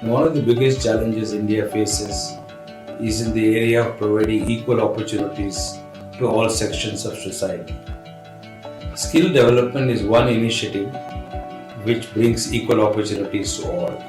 One of the biggest challenges India faces is in the area of providing equal opportunities to all sections of society. Skill development is one initiative which brings equal opportunities to all.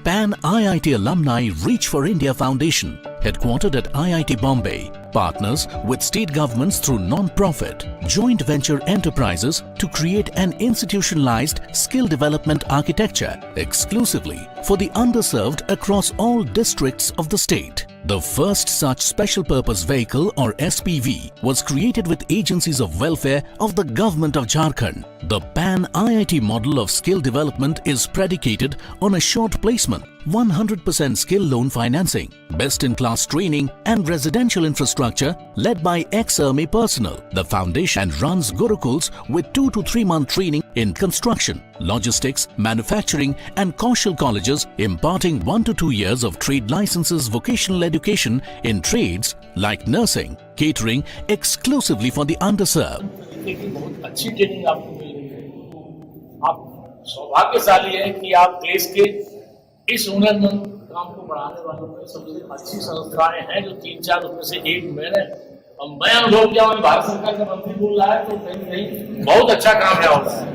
Pan IIT Alumni Reach for India Foundation, headquartered at IIT Bombay, partners with state governments through non-profit, joint venture enterprises to create an institutionalized skill development architecture exclusively for the underserved across all districts of the state. The first such special purpose vehicle or SPV was created with agencies of welfare of the government of Jharkhand. The Pan IIT model of skill development is predicated on assured placement, 100% skill loan financing, best-in-class training and residential infrastructure led by ex-army personnel. The foundation runs Gurukuls with 2 to 3 month training in construction, logistics, manufacturing and Kaushal colleges imparting 1 to 2 years of trade licenses vocational education in trades like nursing, catering exclusively for the underserved. बहुत अच्छी training आपको मिल रही है। आप सौभाग्यशाली हैं कि आप देश के इस हुनरमंद काम को बढ़ाने वालों में सबसे अच्छी संस्थाएं हैं जो 3-4 उसमें से एक मैंने अनुभव किया। भारत सरकार का मंत्री बोल रहा है तो कहीं बहुत अच्छा काम है होता है।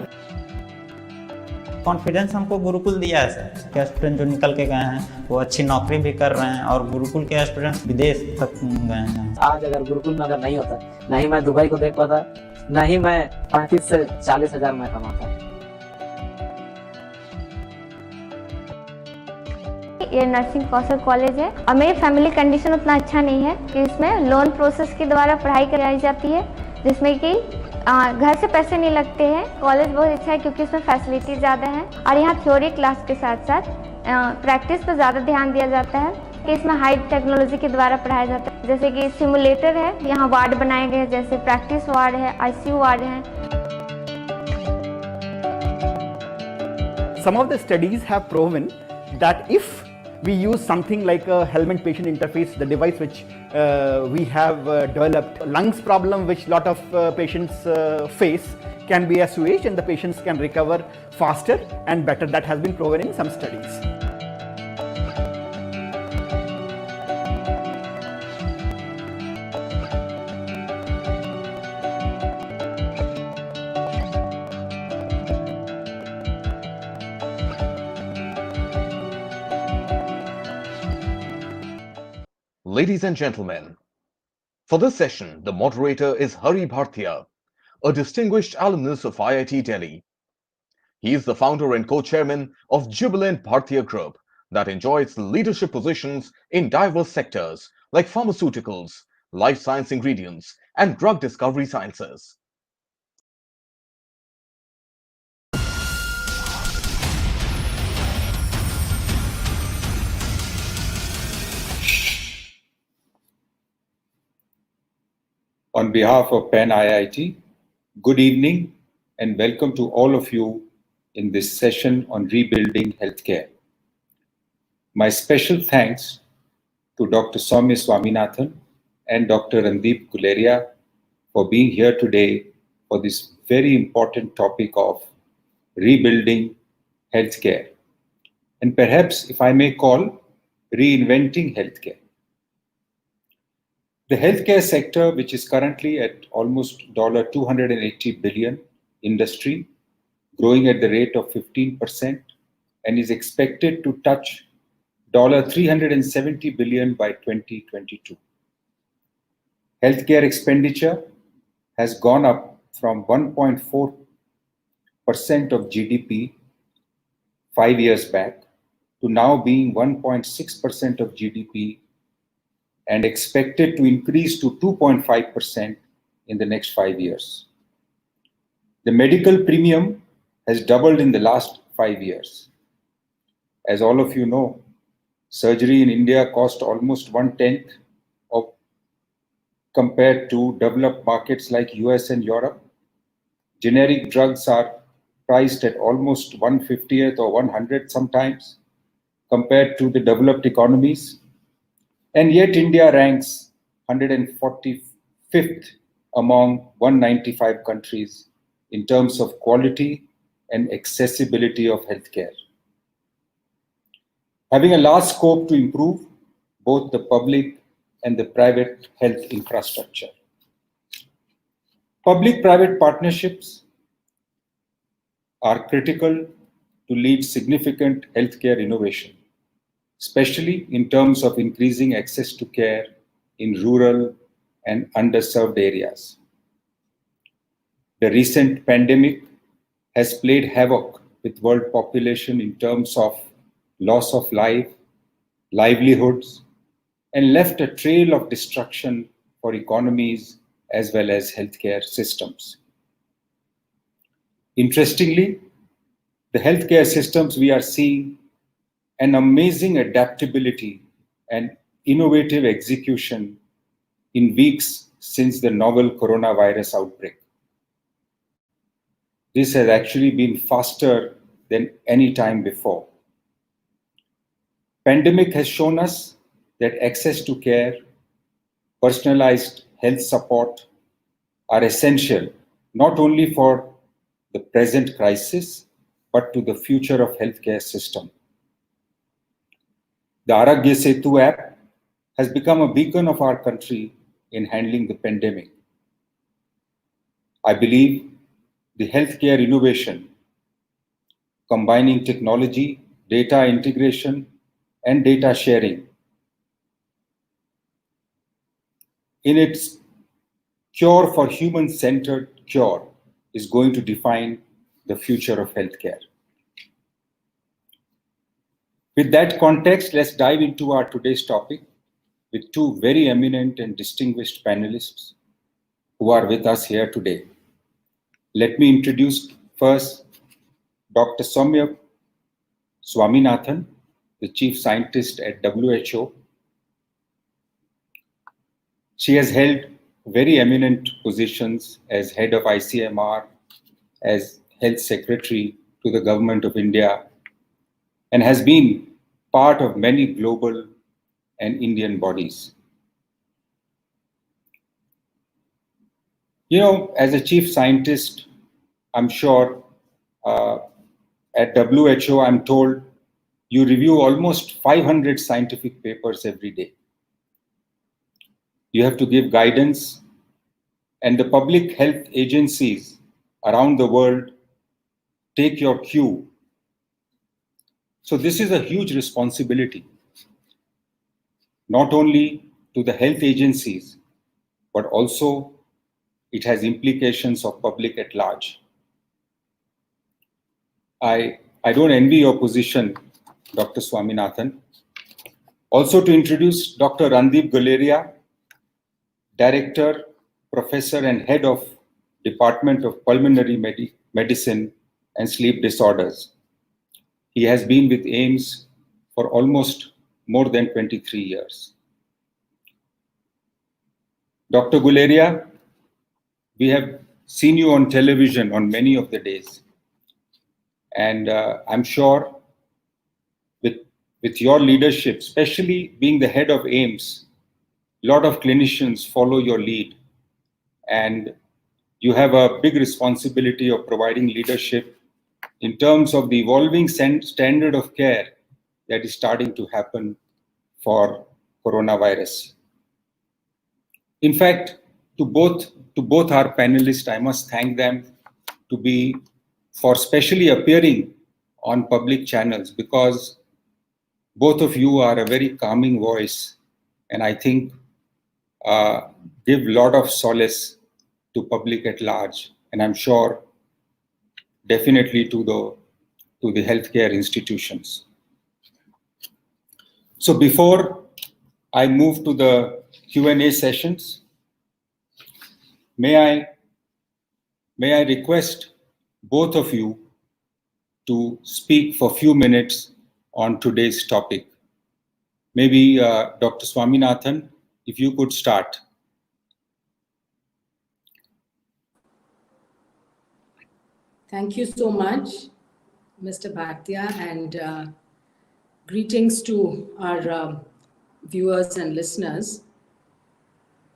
कॉन्फिडेंस हमको गुरुकुल दिया है सर के स्टूडेंट जो निकल के गए हैं वो अच्छी नौकरी भी कर रहे हैं और गुरुकुल के स्टूडेंट विदेश तक गए हैं। आज अगर गुरुकुल में अगर नहीं होता, ना ही मैं दुबई को देख पाता, ना ही मैं 35 से 40 हजार में कमाता। ये नर्सिंग कौशल कॉलेज है और मेरी फैमिली कंडीशन उतना अच्छा नहीं है कि इसमें लोन प्रोसेस के द्वारा पढ़ाई कराई जाती है जिसमें कि घर से पैसे नहीं लगते हैं। कॉलेज बहुत अच्छा है क्योंकि इसमें फैसिलिटी ज़्यादा है और यहाँ थ्योरी क्लास के साथ साथ प्रैक्टिस पर ज़्यादा ध्यान दिया जाता है कि इसमें हाई टेक्नोलॉजी के द्वारा पढ़ाया जाता है। जैसे कि सिमुलेटर है, यहाँ वार्ड बनाए गए हैं जैसे प्रैक्टिस वार्ड है, ICU वार्ड है। Some of the studies have proven that if we use something like a helmet patient interface, the device which we have developed, lungs problem which lot of patients face can be assuaged and the patients can recover faster and better. That has been proven in some studies. Ladies and gentlemen, for this session, the moderator is Hari Bhartia, a distinguished alumnus of IIT Delhi. He is the founder and co-chairman of Jubilant Bhartia Group that enjoys leadership positions in diverse sectors like pharmaceuticals, life science ingredients, and drug discovery sciences. On behalf of Pan IIT, good evening and welcome to all of you in this session on rebuilding healthcare. My special thanks to Dr. Soumya Swaminathan and Dr. Randeep Guleria for being here today for this very important topic of rebuilding healthcare. And perhaps, if I may call, reinventing healthcare. The healthcare sector, which is currently at almost $280 billion industry, growing at the rate of 15% and is expected to touch $370 billion by 2022. Healthcare expenditure has gone up from 1.4% of GDP 5 years back to now being 1.6% of GDP and expected to increase to 2.5% in the next 5 years. The medical premium has doubled in the last 5 years. As all of you know, surgery in India cost almost 1/10 of compared to developed markets like US and Europe. Generic drugs are priced at almost 1/50th or 100th sometimes compared to the developed economies. And yet India ranks 145th among 195 countries in terms of quality and accessibility of healthcare. having a large scope to improve both the public and the private health infrastructure. Public-private partnerships are critical to lead significant healthcare innovation, especially in terms of increasing access to care in rural and underserved areas. The recent pandemic has played havoc with world population in terms of loss of life, livelihoods, and left a trail of destruction for economies as well as healthcare systems. Interestingly, the healthcare systems we are seeing an amazing adaptability and innovative execution in weeks since the novel coronavirus outbreak. This has actually been faster than any time before. Pandemic has shown us that access to care, personalized health support are essential not only for the present crisis, but to the future of healthcare system. The Arogya Setu app has become a beacon of our country in handling the pandemic. I believe the healthcare innovation, combining technology, data integration, and data sharing in its cure for human-centered cure is going to define the future of healthcare. With that context, let's dive into our today's topic with two very eminent and distinguished panelists who are with us here today. Let me introduce first Dr. Soumya Swaminathan, the Chief Scientist at WHO. She has held very eminent positions as head of ICMR, as Health Secretary to the Government of India, and has been part of many global and Indian bodies. You know, as a chief scientist, I'm sure at WHO, I'm told you review almost 500 scientific papers every day. You have to give guidance, and the public health agencies around the world take your cue. So this is a huge responsibility, not only to the health agencies, but also it has implications of public at large. I don't envy your position, Dr. Swaminathan. Also to introduce Dr. Randeep Guleria, Director, Professor and Head of Department of Pulmonary Medicine and Sleep Disorders. He has been with AIIMS for almost more than 23 years. Dr. Guleria, we have seen you on television on many of the days. And I'm sure with your leadership, especially being the head of AIIMS, a lot of clinicians follow your lead. And you have a big responsibility of providing leadership in terms of the evolving standard of care that is starting to happen for coronavirus. In fact, to both our panelists, I must thank them for specially appearing on public channels, because both of you are a very calming voice, and I think give a lot of solace to public at large, and I'm sure definitely to the healthcare institutions. So before I move to the Q&A sessions, may I request both of you to speak for a few minutes on today's topic. Maybe Dr. Swaminathan, if you could start. Thank you so much, Mr. Bhartia, and greetings to our viewers and listeners.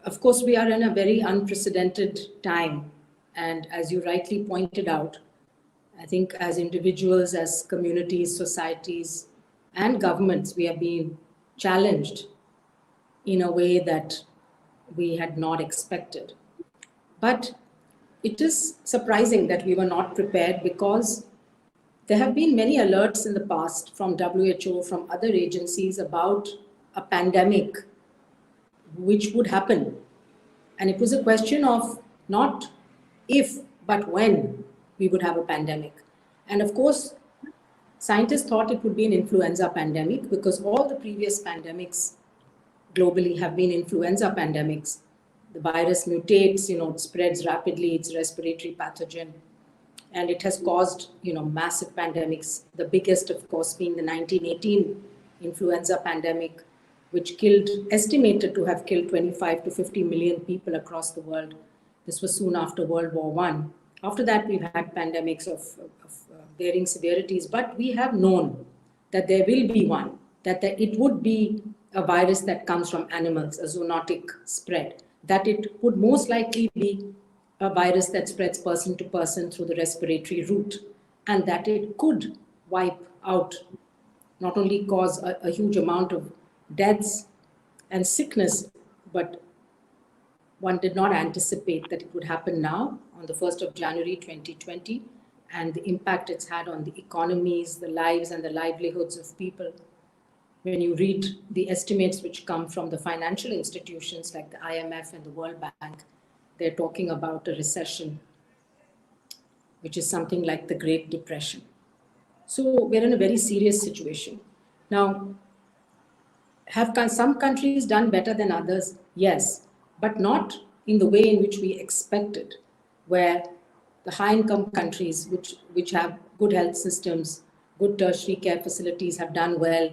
Of course, we are in a very unprecedented time, and as you rightly pointed out, I think as individuals, as communities, societies, and governments, we have been challenged in a way that we had not expected. But it is surprising that we were not prepared, because there have been many alerts in the past from WHO, from other agencies about a pandemic which would happen. And it was a question of not if, but when we would have a pandemic. And of course, scientists thought it would be an influenza pandemic, because all the previous pandemics globally have been influenza pandemics. The virus mutates, it spreads rapidly, it's a respiratory pathogen, and it has caused, massive pandemics. The biggest, of course, being the 1918 influenza pandemic, which estimated to have killed 25 to 50 million people across the world. This was soon after World War I. After that, we've had pandemics of varying severities, but we have known that there will be one, that it would be a virus that comes from animals, a zoonotic spread, that it would most likely be a virus that spreads person to person through the respiratory route, and that it could wipe out, not only cause a huge amount of deaths and sickness, but one did not anticipate that it would happen now on the 1st of January 2020, and the impact it's had on the economies, the lives and the livelihoods of people. When you read the estimates which come from the financial institutions like the IMF and the World Bank, they're talking about a recession, which is something like the Great Depression. So we're in a very serious situation. Now, have some countries done better than others? Yes, but not in the way in which we expected, where the high-income countries, which have good health systems, good tertiary care facilities, have done well,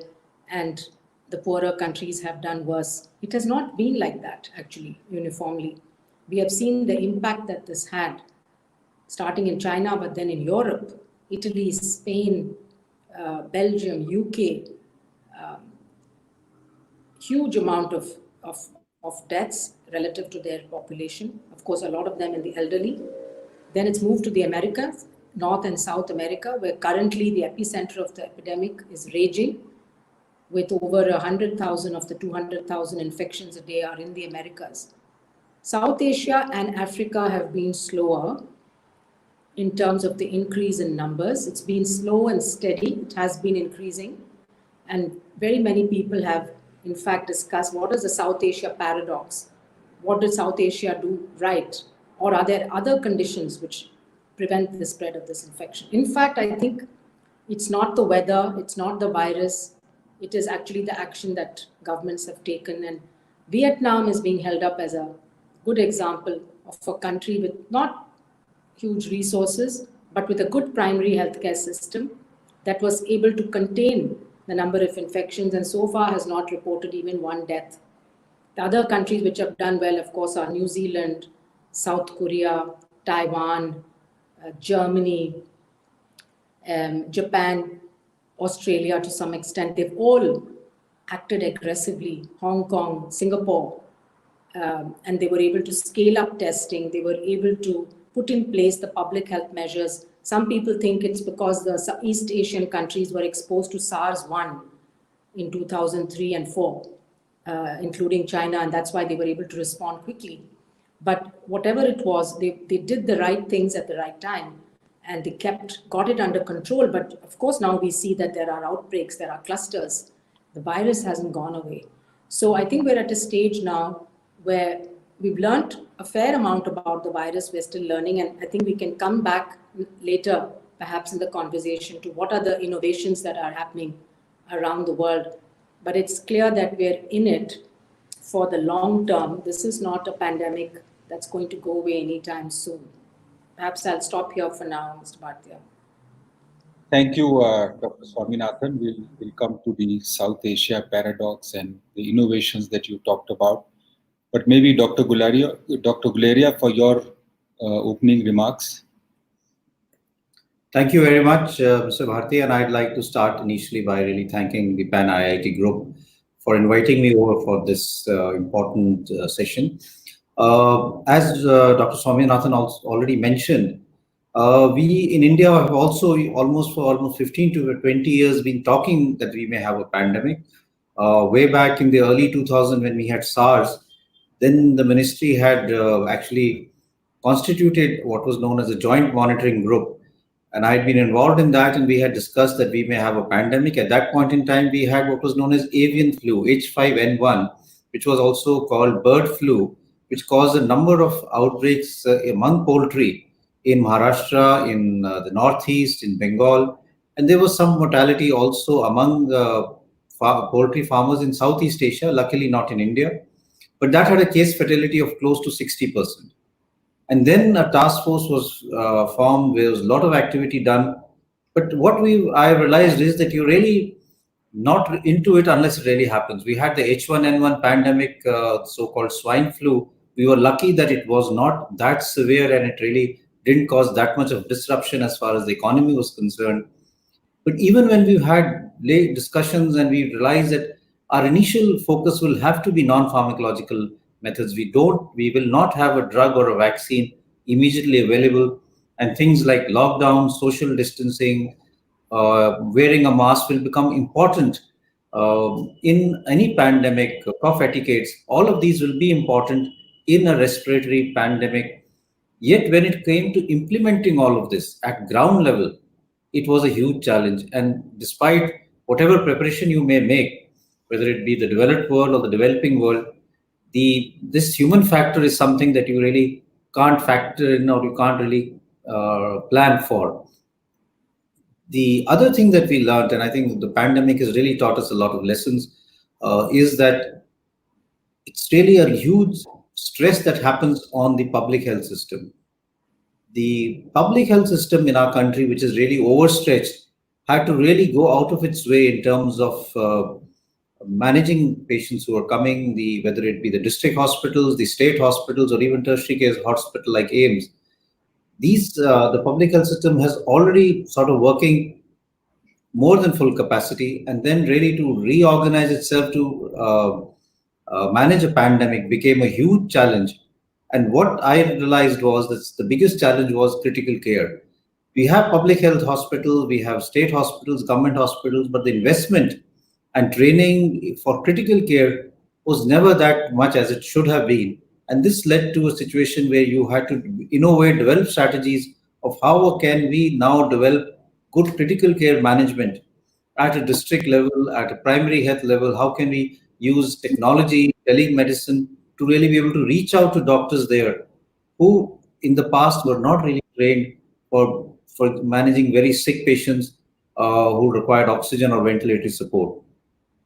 and the poorer countries have done worse. It has not been like that, actually, uniformly. We have seen the impact that this had, starting in China, but then in Europe, Italy, Spain, Belgium, UK, huge amount of deaths relative to their population. Of course, a lot of them in the elderly. Then it's moved to the Americas, North and South America, where currently the epicenter of the epidemic is raging, with over 100,000 of the 200,000 infections a day are in the Americas. South Asia and Africa have been slower in terms of the increase in numbers. It's been slow and steady. It has been increasing. And very many people have, in fact, discussed what is the South Asia paradox? What did South Asia do right? Or are there other conditions which prevent the spread of this infection? In fact, I think it's not the weather, it's not the virus, it is actually the action that governments have taken. And Vietnam is being held up as a good example of a country with not huge resources, but with a good primary healthcare system that was able to contain the number of infections, and so far has not reported even one death. The other countries which have done well, of course, are New Zealand, South Korea, Taiwan, Germany, Japan, Australia to some extent. They've all acted aggressively, Hong Kong, Singapore, and they were able to scale up testing. They were able to put in place the public health measures. Some people think it's because the East Asian countries were exposed to SARS-1 in 2003 and 4, including China, and that's why they were able to respond quickly. But whatever it was, they did the right things at the right time, and they got it under control. But of course, now we see that there are outbreaks, there are clusters. The virus hasn't gone away. So I think we're at a stage now where we've learned a fair amount about the virus. We're still learning, and I think we can come back later, perhaps in the conversation, to what are the innovations that are happening around the world. But it's clear that we're in it for the long term. This is not a pandemic that's going to go away anytime soon. Perhaps I'll stop here for now, Mr. Bhartia. Thank you, Dr. Swaminathan. We'll come to the South Asia paradox and the innovations that you talked about. But maybe Dr. Guleria, for your opening remarks. Thank you very much, Mr. Bharti, and I'd like to start initially by really thanking the PAN IIT group for inviting me over for this important session. As Dr. Swaminathan already mentioned, We in India have also for almost 15 to 20 years been talking that we may have a pandemic. Way back in the early 2000 when we had SARS, then the ministry had actually constituted what was known as a joint monitoring group. And I had been involved in that, and we had discussed that we may have a pandemic. At that point in time, we had what was known as avian flu, H5N1, which was also called bird flu, which caused a number of outbreaks among poultry in Maharashtra, in the Northeast, in Bengal. And there was some mortality also among poultry farmers in Southeast Asia, luckily not in India. But that had a case fatality of close to 60%. And then a task force was formed. There was a lot of activity done. But what I realized is that you're really not into it unless it really happens. We had the H1N1 pandemic, so-called swine flu. We were lucky that it was not that severe and it really didn't cause that much of disruption as far as the economy was concerned. But even when we've had late discussions and we realized that our initial focus will have to be non-pharmacological methods. We will not have a drug or a vaccine immediately available, and things like lockdown, social distancing, wearing a mask will become important in any pandemic. Cough etiquettes, all of these will be important in a respiratory pandemic. Yet when it came to implementing all of this at ground level, it was a huge challenge. And despite whatever preparation you may make, whether it be the developed world or the developing world, this human factor is something that you really can't factor in or you can't really plan for. The other thing that we learned, and I think the pandemic has really taught us a lot of lessons, is that it's really a huge stress that happens on the public health system. The public health system in our country, which is really overstretched, had to really go out of its way in terms of managing patients who are coming, whether it be the district hospitals, the state hospitals, or even tertiary care hospital like AIIMS. The public health system has already sort of working more than full capacity, and then really to reorganize itself to manage a pandemic became a huge challenge. And what I realized was that the biggest challenge was critical care. We have public health hospitals, we have state hospitals, government hospitals, but the investment and training for critical care was never that much as it should have been. And this led to a situation where you had to innovate, develop strategies of how can we now develop good critical care management at a district level, at a primary health level. How can we use technology, telemedicine, to really be able to reach out to doctors there who in the past were not really trained for managing very sick patients who required oxygen or ventilatory support.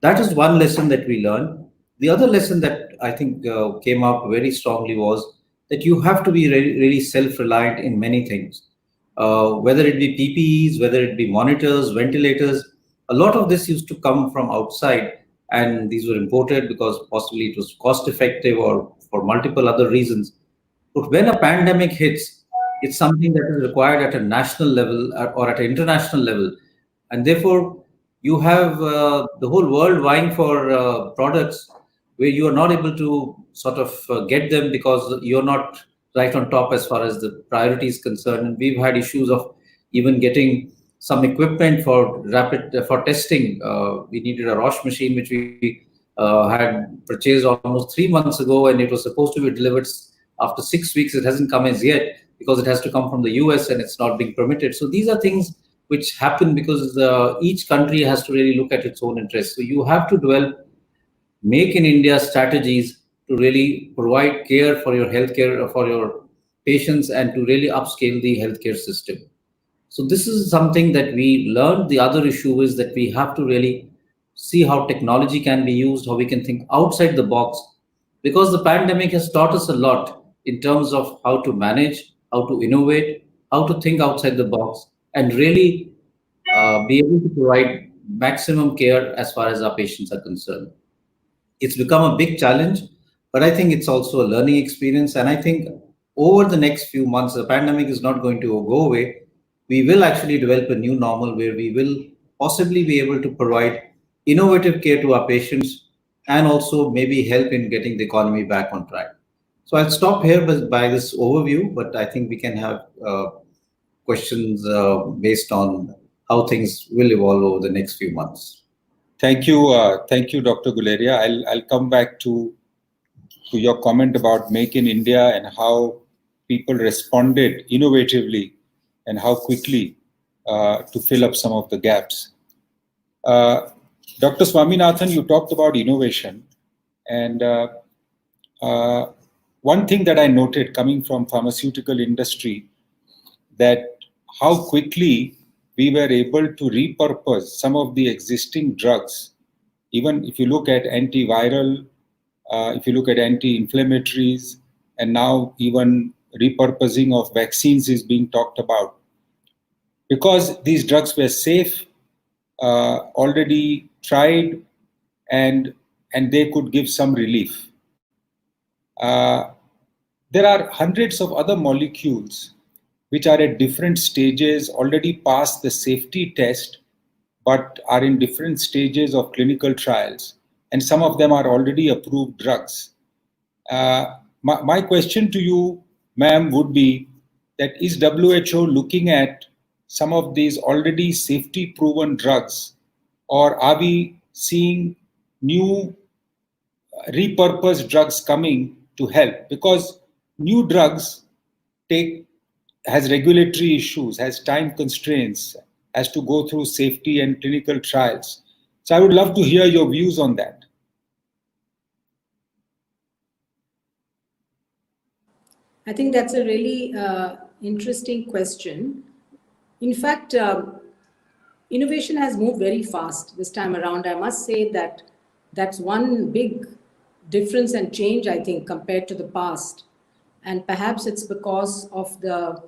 That is one lesson that we learned. The other lesson that I think came out very strongly was that you have to be really self-reliant in many things. Whether it be PPEs, whether it be monitors, ventilators, a lot of this used to come from outside, and these were imported because possibly it was cost effective or for multiple other reasons. But when a pandemic hits, it's something that is required at a national level or at an international level. And therefore, you have the whole world vying for products where you are not able to sort of get them because you're not right on top as far as the priority is concerned. And we've had issues of even getting some equipment for for testing. We needed a Roche machine, which we had purchased almost 3 months ago, and it was supposed to be delivered after 6 weeks. It hasn't come as yet because it has to come from the US and it's not being permitted. So these are things which happen because each country has to really look at its own interests. So you have to develop Make in India strategies to really provide care for your healthcare, for your patients, and to really upscale the healthcare system. So this is something that we learned. The other issue is that we have to really see how technology can be used, how we can think outside the box, because the pandemic has taught us a lot in terms of how to manage, how to innovate, how to think outside the box, and really be able to provide maximum care as far as our patients are concerned. It's become a big challenge, but I think it's also a learning experience. And I think over the next few months, the pandemic is not going to go away. We will actually develop a new normal where we will possibly be able to provide innovative care to our patients and also maybe help in getting the economy back on track. So I'll stop here by this overview, but I think we can have questions based on how things will evolve over the next few months. Thank you, Dr. Guleria. I'll come back to your comment about Make in India and how people responded innovatively and how quickly to fill up some of the gaps. Dr. Swaminathan, you talked about innovation, and one thing that I noted coming from pharmaceutical industry, that how quickly we were able to repurpose some of the existing drugs. Even if you look at antiviral, if you look at anti-inflammatories, and now even repurposing of vaccines is being talked about. Because these drugs were safe, already tried, and they could give some relief. There are hundreds of other molecules which are at different stages, already past the safety test, but are in different stages of clinical trials. And some of them are already approved drugs. My question to you, ma'am, would be that is WHO looking at some of these already safety proven drugs, or are we seeing new repurposed drugs coming to help? Because new drugs has regulatory issues, has time constraints, has to go through safety and clinical trials. So I would love to hear your views on that. I think that's a really interesting question. In fact, innovation has moved very fast this time around. I must say that that's one big difference and change, I think, compared to the past. And perhaps it's because of the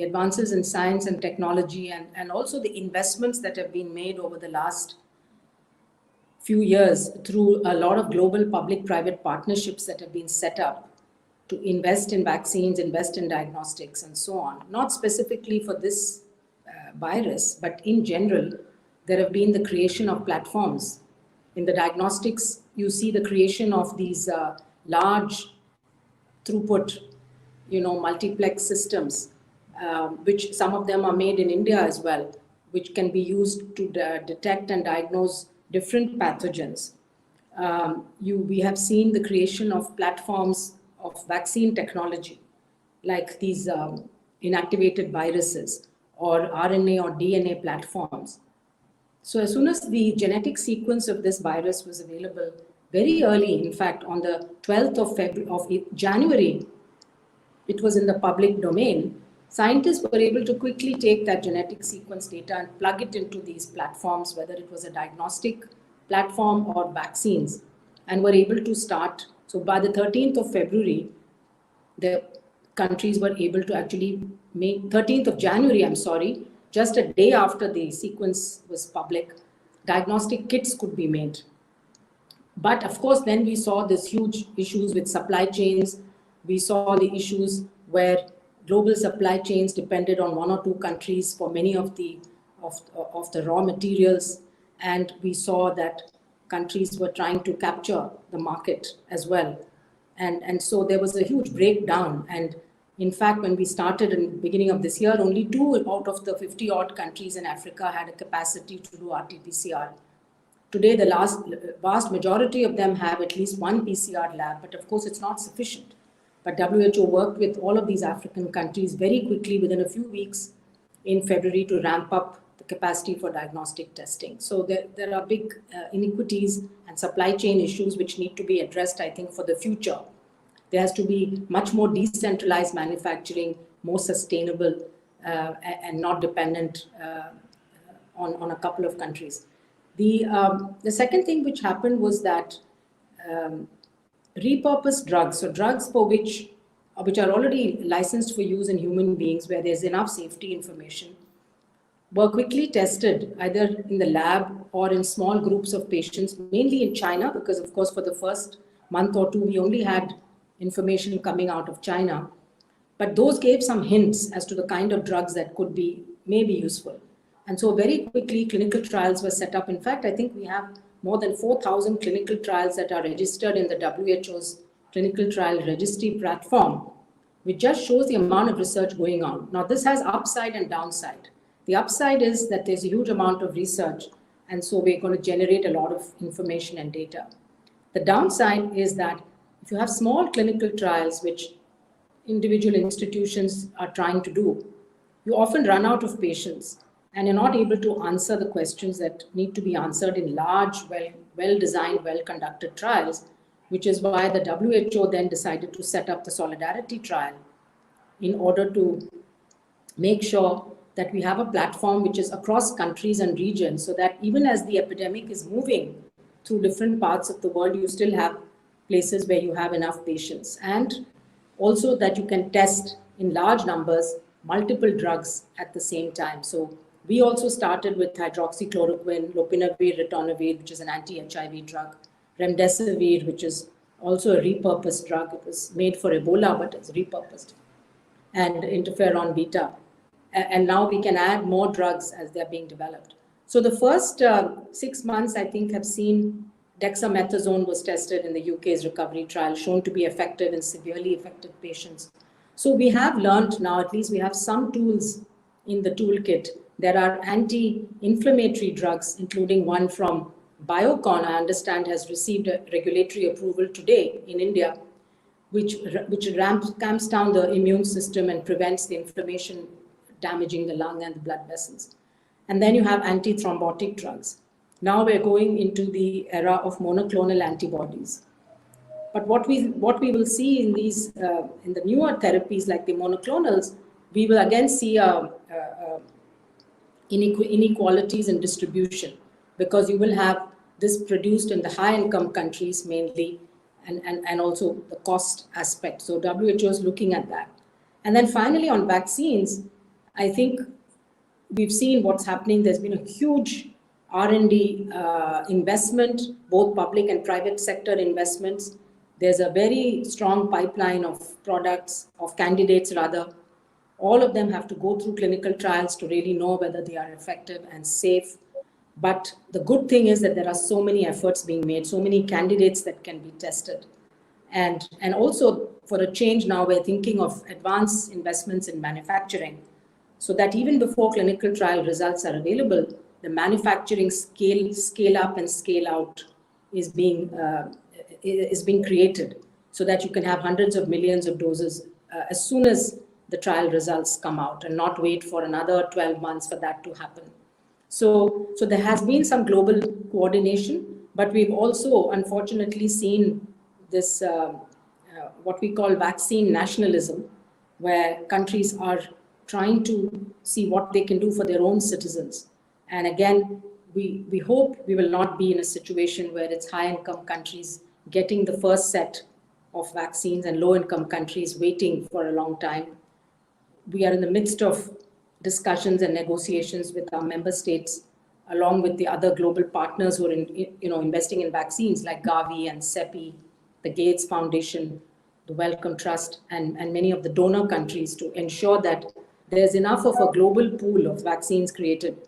advances in science and technology, and also the investments that have been made over the last few years through a lot of global public-private partnerships that have been set up to invest in vaccines, invest in diagnostics, and so on. Not specifically for this virus, but in general, there have been the creation of platforms. In the diagnostics, you see the creation of these large throughput, multiplex systems, which some of them are made in India as well, which can be used to detect and diagnose different pathogens. We have seen the creation of platforms of vaccine technology, like these inactivated viruses or RNA or DNA platforms. So as soon as the genetic sequence of this virus was available, very early, in fact, on the 12th of January, it was in the public domain, scientists were able to quickly take that genetic sequence data and plug it into these platforms, whether it was a diagnostic platform or vaccines, and were able to start. So by the 13th of February, the countries were able to actually make, 13th of January, just a day after the sequence was public, diagnostic kits could be made. But of course, then we saw this huge issues with supply chains. We saw the issues where global supply chains depended on one or two countries for many of the raw materials. And we saw that countries were trying to capture the market as well. And so there was a huge breakdown. And in fact, when we started in the beginning of this year, only 2 out of the 50 odd countries in Africa had a capacity to do RT-PCR. Today, the vast majority of them have at least one PCR lab, but of course it's not sufficient. But WHO worked with all of these African countries very quickly within a few weeks in February to ramp up the capacity for diagnostic testing. So there are big inequities and supply chain issues which need to be addressed, I think, for the future. There has to be much more decentralized manufacturing, more sustainable and not dependent on a couple of countries. The second thing which happened was that repurposed drugs, so drugs for which are already licensed for use in human beings where there's enough safety information, were quickly tested either in the lab or in small groups of patients, mainly in China, because of course for the first month or two we only had information coming out of China. But those gave some hints as to the kind of drugs that could be maybe useful. And so very quickly clinical trials were set up. In fact, I think we have more than 4,000 clinical trials that are registered in the WHO's clinical trial registry platform, which just shows the amount of research going on. Now, this has upside and downside. The upside is that there's a huge amount of research, and so we're going to generate a lot of information and data. The downside is that if you have small clinical trials, which individual institutions are trying to do, you often run out of patients and you're not able to answer the questions that need to be answered in large, well-designed, well-conducted trials, which is why the WHO then decided to set up the Solidarity trial in order to make sure that we have a platform which is across countries and regions, so that even as the epidemic is moving through different parts of the world, you still have places where you have enough patients, and also that you can test in large numbers multiple drugs at the same time. So we also started with hydroxychloroquine, lopinavir, ritonavir, which is an anti-HIV drug, remdesivir, which is also a repurposed drug. It was made for Ebola, but it's repurposed, and interferon beta. And now we can add more drugs as they're being developed. So the first 6 months, I think, have seen dexamethasone was tested in the UK's recovery trial, shown to be effective in severely affected patients. So we have learned now, at least we have some tools in the toolkit. There are anti-inflammatory drugs, including one from Biocon, I understand, has received a regulatory approval today in India, which ramps down the immune system and prevents the inflammation damaging the lung and the blood vessels. And then you have antithrombotic drugs. Now we're going into the era of monoclonal antibodies. But what we will see in these in the newer therapies like the monoclonals, we will again see inequalities in distribution, because you will have this produced in the high-income countries mainly, and also the cost aspect. So WHO is looking at that. And then finally on vaccines, I think we've seen what's happening. There's been a huge R&D investment, both public and private sector investments. There's a very strong pipeline of products, of candidates rather. All of them have to go through clinical trials to really know whether they are effective and safe. But the good thing is that there are so many efforts being made, so many candidates that can be tested. And also for a change now, we're thinking of advanced investments in manufacturing, so that even before clinical trial results are available, the manufacturing scale up and scale out is being created, so that you can have hundreds of millions of doses as soon as the trial results come out, and not wait for another 12 months for that to happen. So there has been some global coordination, but we've also unfortunately seen this what we call vaccine nationalism, where countries are trying to see what they can do for their own citizens. And again, we hope we will not be in a situation where it's high-income countries getting the first set of vaccines and low-income countries waiting for a long time. We are in the midst of discussions and negotiations with our member states, along with the other global partners who are investing in vaccines like Gavi and CEPI, the Gates Foundation, the Wellcome Trust, and many of the donor countries, to ensure that there's enough of a global pool of vaccines created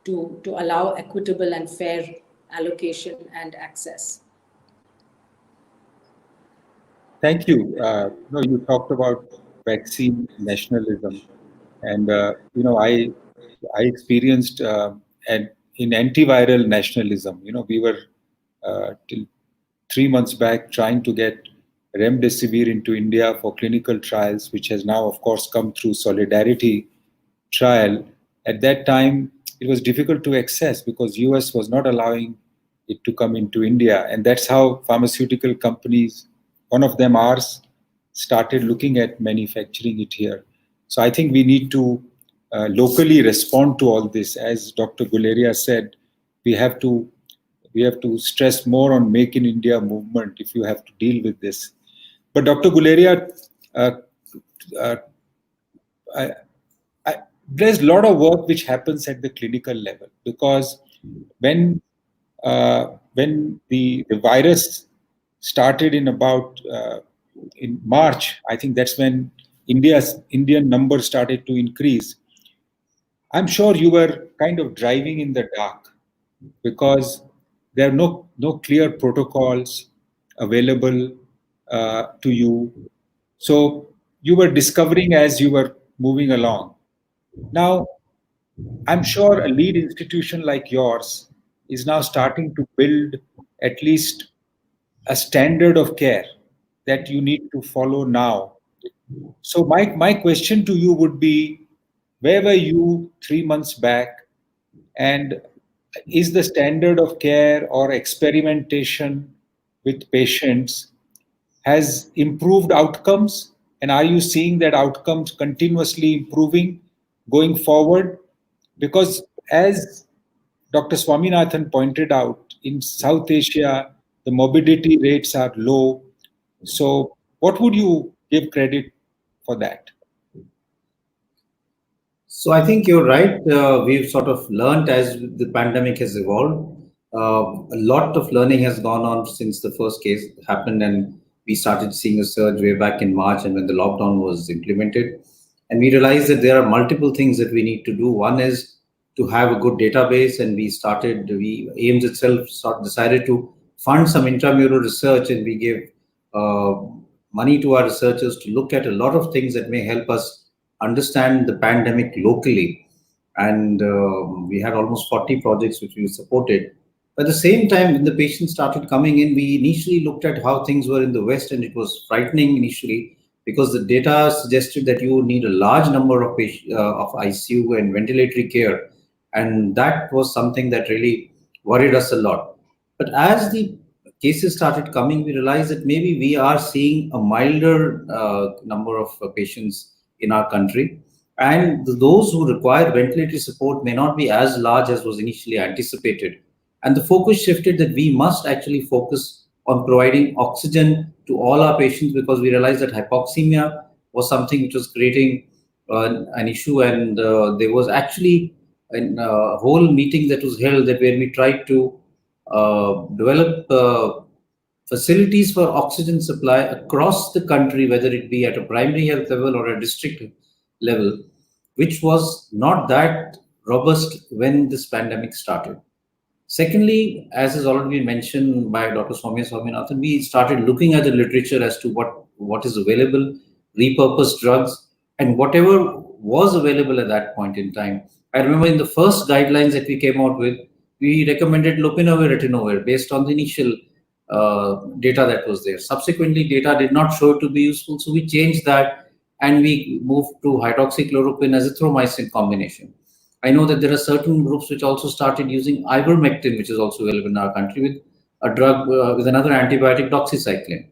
to allow equitable and fair allocation and access. Thank you. You talked about vaccine nationalism, and I experienced in antiviral nationalism. We were till 3 months back trying to get remdesivir into India for clinical trials, which has now, of course, come through Solidarity trial. At that time, it was difficult to access because US was not allowing it to come into India, and that's how pharmaceutical companies, one of them ours, started looking at manufacturing it here. So I think we need to locally respond to all this. As Dr. Guleria said, we have to stress more on Make in India movement if you have to deal with this. But Dr. Guleria, there's a lot of work which happens at the clinical level, because when the virus started in March, I think that's when Indian numbers started to increase. I'm sure you were kind of driving in the dark, because there are no clear protocols available to you. So you were discovering as you were moving along. Now, I'm sure a lead institution like yours is now starting to build at least a standard of care that you need to follow now. So my question to you would be, where were you 3 months back, and is the standard of care or experimentation with patients has improved outcomes, and are you seeing that outcomes continuously improving going forward? Because as Dr. Swaminathan pointed out, in South Asia, the morbidity rates are low. So what would you give credit for that? So I think you're right. We've sort of learned as the pandemic has evolved. A lot of learning has gone on since the first case happened, and we started seeing a surge way back in March and when the lockdown was implemented. And we realized that there are multiple things that we need to do. One is to have a good database, and AIIMS itself decided to fund some intramural research, and we gave money to our researchers to look at a lot of things that may help us understand the pandemic locally. And we had almost 40 projects which we supported. At the same time, when the patients started coming in, we initially looked at how things were in the West, and it was frightening initially because the data suggested that you would need a large number of ICU and ventilatory care. And that was something that really worried us a lot. But as the cases started coming, we realized that maybe we are seeing a milder number of patients in our country. And those who require ventilatory support may not be as large as was initially anticipated. And the focus shifted that we must actually focus on providing oxygen to all our patients, because we realized that hypoxemia was something which was creating an issue. And there was actually a whole meeting that was held where we tried to develop facilities for oxygen supply across the country, whether it be at a primary health level or a district level, which was not that robust when this pandemic started. Secondly, as has already been mentioned by Dr. Soumya Swaminathan, we started looking at the literature as to what is available, repurposed drugs, and whatever was available at that point in time. I remember in the first guidelines that we came out with, we recommended lopinavir, ritonavir based on the initial data that was there. Subsequently, data did not show it to be useful, so we changed that and we moved to hydroxychloroquine, azithromycin combination. I know that there are certain groups which also started using ivermectin, which is also available in our country, with a drug with another antibiotic, doxycycline.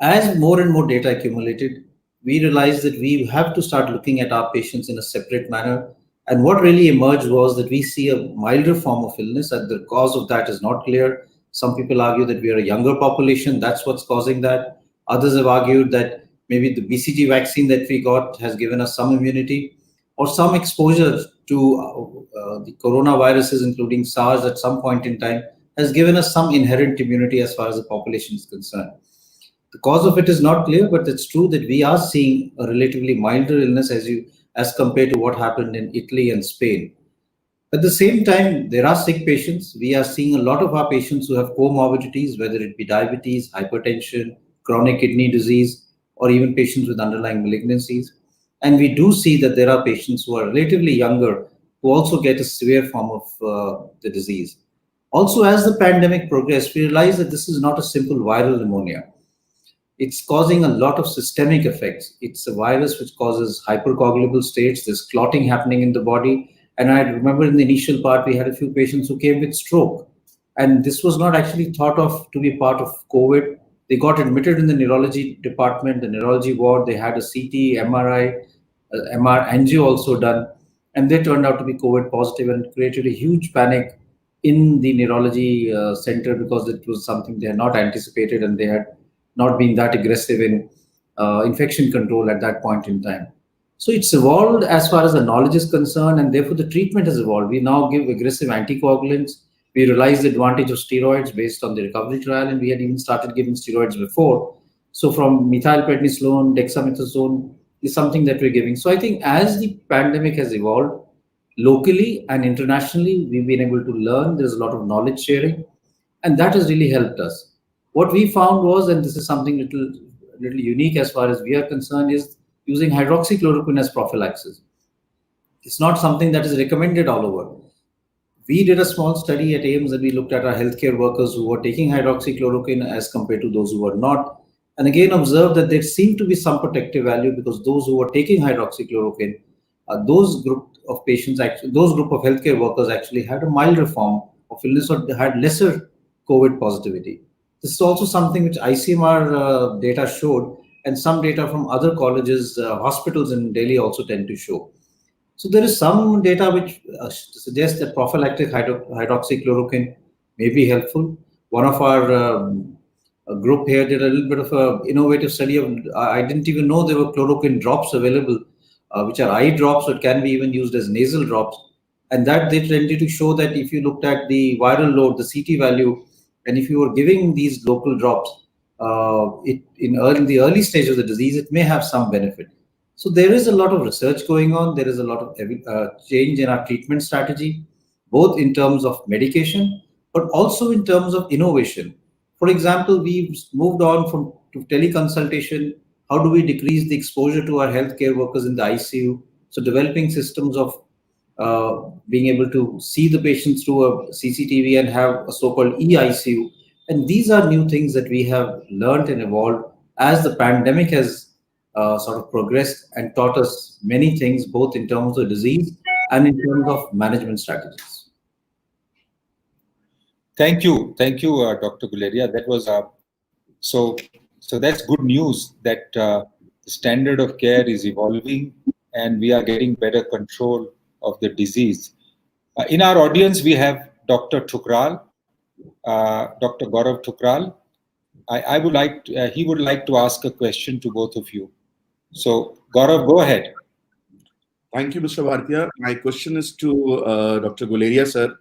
As more and more data accumulated, we realized that we have to start looking at our patients in a separate manner. And what really emerged was that we see a milder form of illness, and the cause of that is not clear. Some people argue that we are a younger population, that's what's causing that. Others have argued that maybe the BCG vaccine that we got has given us some immunity, or some exposure to the coronaviruses, including SARS at some point in time, has given us some inherent immunity as far as the population is concerned. The cause of it is not clear, but it's true that we are seeing a relatively milder illness as compared to what happened in Italy and Spain. At the same time, there are sick patients. We are seeing a lot of our patients who have comorbidities, whether it be diabetes, hypertension, chronic kidney disease, or even patients with underlying malignancies. And we do see that there are patients who are relatively younger who also get a severe form of the disease. Also, as the pandemic progressed, we realized that this is not a simple viral pneumonia. It's causing a lot of systemic effects. It's a virus which causes hypercoagulable states. There's clotting happening in the body. And I remember in the initial part, we had a few patients who came with stroke. And this was not actually thought of to be part of COVID. They got admitted in the neurology department, the neurology ward. They had a CT, MRI, MR, angio also done. And they turned out to be COVID positive and created a huge panic in the neurology center, because it was something they had not anticipated, and they had not been that aggressive in infection control at that point in time. So it's evolved as far as the knowledge is concerned, and therefore the treatment has evolved. We now give aggressive anticoagulants. We realize the advantage of steroids based on the recovery trial, and we had even started giving steroids before. So from methylprednisolone, dexamethasone is something that we're giving. So I think as the pandemic has evolved locally and internationally, we've been able to learn. There's a lot of knowledge sharing, and that has really helped us. What we found was, and this is something little a little unique as far as we are concerned is using hydroxychloroquine as prophylaxis. It's not something that is recommended all over. We did a small study at AIIMS and we looked at our healthcare workers who were taking hydroxychloroquine as compared to those who were not. And again, observed that there seemed to be some protective value because those who were taking hydroxychloroquine, those group of patients, actually, those group of healthcare workers actually had a milder form of illness or had lesser COVID positivity. This is also something which ICMR data showed, and some data from other colleges, hospitals in Delhi also tend to show. So there is some data which suggests that prophylactic hydroxychloroquine may be helpful. One of our group here did a little bit of an innovative study of, I didn't even know there were chloroquine drops available, which are eye drops, or can be even used as nasal drops. And that they tended to show that if you looked at the viral load, the CT value, and if you were giving these local drops in the early stage of the disease, it may have some benefit. So there is a lot of research going on. There is a lot of change in our treatment strategy, both in terms of medication, but also in terms of innovation. For example, we've moved on to teleconsultation. How do we decrease the exposure to our healthcare workers in the ICU? So developing systems of being able to see the patients through a CCTV and have a so-called e-ICU. And these are new things that we have learned and evolved as the pandemic has sort of progressed and taught us many things, both in terms of disease and in terms of management strategies. Thank you, Dr. Guleria. That was so that's good news that the standard of care is evolving and we are getting better control of the disease. In our audience, we have Dr. Thukral, Dr. Gaurav Thukral. I would like he would like to ask a question to both of you. So, Gaurav, go ahead. Thank you, Mr. Bhartia. My question is to Dr. Guleria, sir.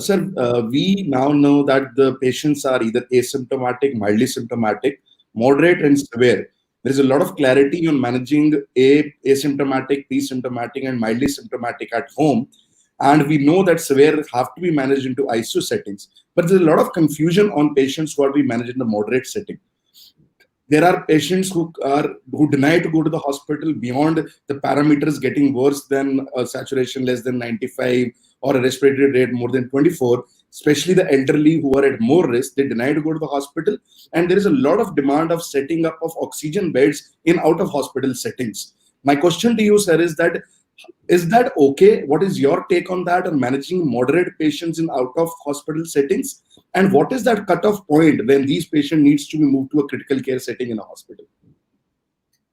Sir, we now know that the patients are either asymptomatic, mildly symptomatic, moderate, and severe. There is a lot of clarity on managing asymptomatic, pre-symptomatic, and mildly symptomatic at home. And we know that severe have to be managed into ICU settings. But there's a lot of confusion on patients who are being managed in the moderate setting. There are patients who deny to go to the hospital beyond the parameters getting worse than saturation less than 95 or a respiratory rate more than 24, especially the elderly who are at more risk. They deny to go to the hospital, and there is a lot of demand of setting up of oxygen beds in out of hospital settings. My question to you, sir, is that okay? What is your take on that, on managing moderate patients in out of hospital settings? And what is that cutoff point when these patients needs to be moved to a critical care setting in a hospital?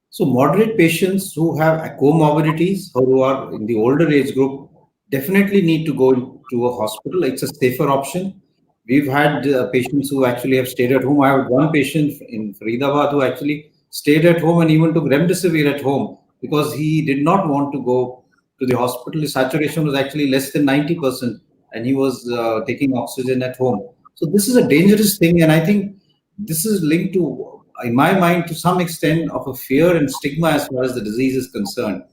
So moderate patients who have comorbidities or who are in the older age group definitely need to go to a hospital. It's a safer option. We've had patients who actually have stayed at home. I have one patient in Faridabad who actually stayed at home and even took remdesivir at home because he did not want to go to the hospital. His saturation was actually less than 90% and he was taking oxygen at home. So this is a dangerous thing, and I think this is linked to, in my mind, to some extent of a fear and stigma as far as the disease is concerned.